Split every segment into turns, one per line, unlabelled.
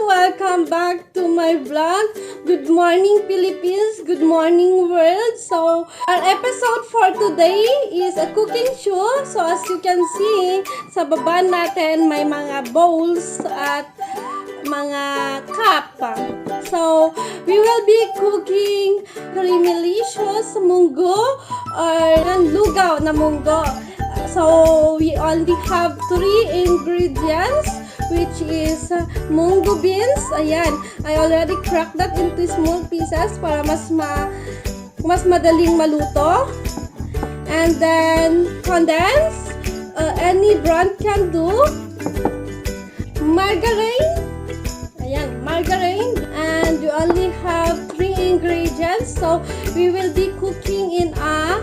Welcome back to my vlog. Good morning, Philippines. Good morning, world. So, our episode for today is a cooking show. So, as you can see, sa baba natin may mga bowls at mga cup. So, we will be cooking Creamilicious Monggo or lugaw na munggo. So, we only have 3 ingredients, which is munggo beans. Ayan, I already cracked that into small pieces para mas madaling maluto. And then, condensed, any brand can do. Margarine. Ayan, margarine. And you only have 3 ingredients. So, we will be cooking in a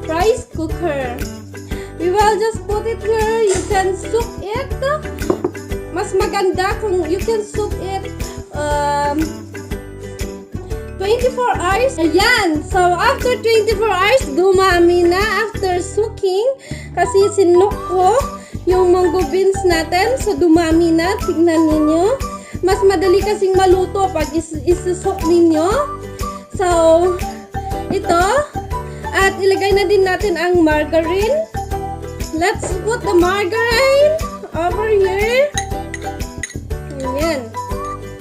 rice cooker. We will just put it here. You can soak it. Mas maganda kung you can soak it 24 hours. Ayan. So, after 24 hours, dumami na after soaking. Kasi sinok ko yung munggo beans natin. So, dumami na. Tignan ninyo. Mas madali kasing maluto pag isusok ninyo. So, ito. At ilagay na din natin ang margarine. Let's put the margarine over here. Ayan.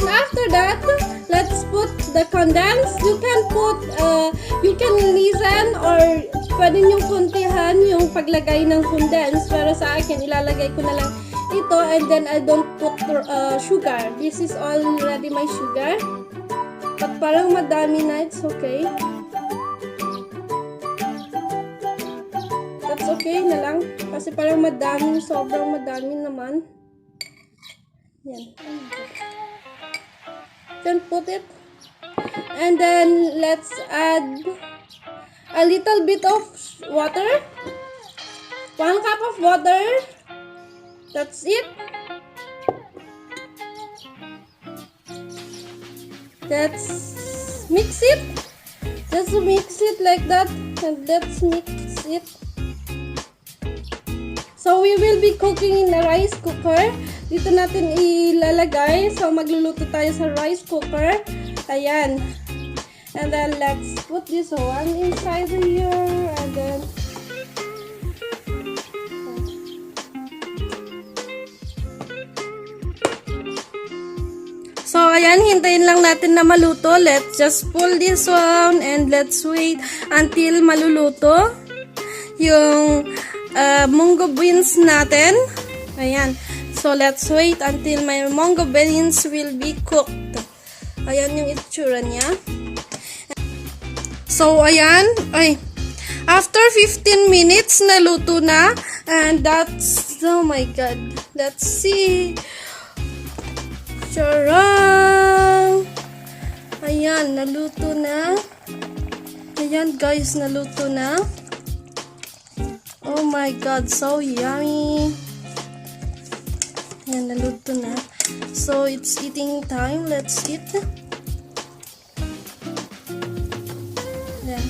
After that, let's put the condensed. You can put, you can listen or pwede nyo kuntihan yung paglagay ng condensed. Pero sa akin, ilalagay ko na lang ito and then I don't put sugar. This is already my sugar. But parang madami na, it's okay. That's okay na lang. Kasi parang madami, sobrang madami naman. Yan. Then put it. And then let's add a little bit of water. 1 cup of water. That's it. Let's mix it. Just mix it like that. And let's mix it. So, we will be cooking in a rice cooker. Dito natin ilalagay. So, magluluto tayo sa rice cooker. Ayan. And then, let's put this one inside here. And then, so, ayan. Hintayin lang natin na maluto. Let's just pull this one. And let's wait until maluluto yung munggo beans natin. Ayan. So, let's wait until my munggo beans will be cooked. Ayan yung itsura niya. So, ayan. Ay. After 15 minutes, naluto na. And that's, oh my God. Let's see. Charang! Ayan, naluto na. Ayan, guys, naluto na. Oh my God, so yummy. Ayan, naluto na. So, it's eating time. Let's eat. Ayan.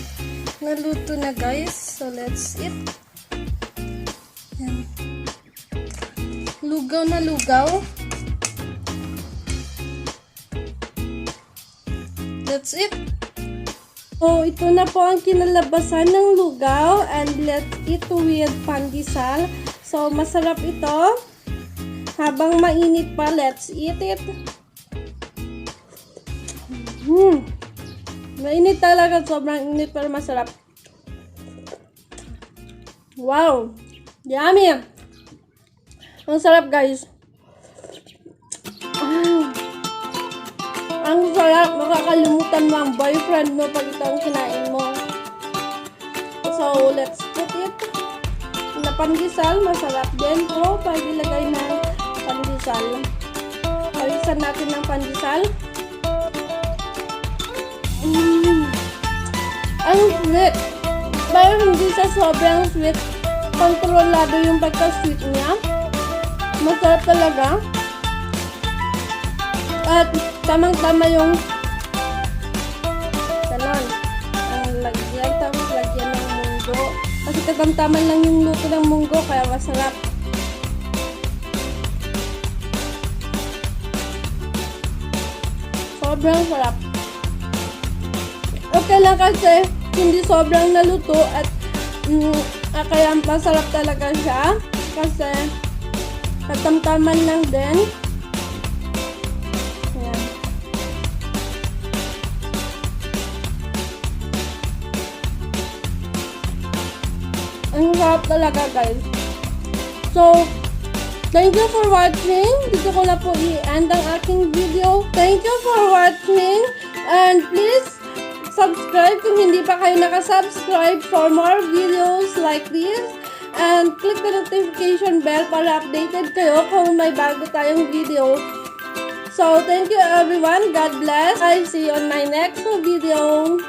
Naluto na, guys. So, let's eat. Ayan. Lugaw na lugaw. Let's eat. So, ito na po ang kinalabasan ng lugaw and let's eat with pandesal. So, masarap ito. Habang mainit pa, let's eat it. Mainit talaga. Sobrang init pero masarap. Wow! Yummy! Ang sarap, guys. Ang sarap, makakalimutan mo ang boyfriend mo pag ito ang kinain mo. So, let's put it na pandesal. Masarap din. Pero, pwede ilagay na pandesal. Palisan natin ng pandesal. Ang sweet. Pero hindi sa sobrang sweet. Kontrolado yung pagka-sweet niya. Masarap talaga. At tamang-tama yung ganon. Ang lagyan, tapos lagyan ng munggo. Kasi tamang-tama lang yung luto ng munggo, kaya masarap. Sobrang sarap. Okay lang kasi hindi sobrang naluto at kaya masarap talaga siya kasi katamtaman lang din. Ayan. Ang sarap talaga, guys. So, thank you for watching. Dito ko na po i-end ang aking video. Thank you for watching. And please, subscribe kung hindi pa kayo nakasubscribe for more videos like this. And click the notification bell para updated kayo kung may bago tayong video. So, thank you everyone. God bless. I see you on my next video.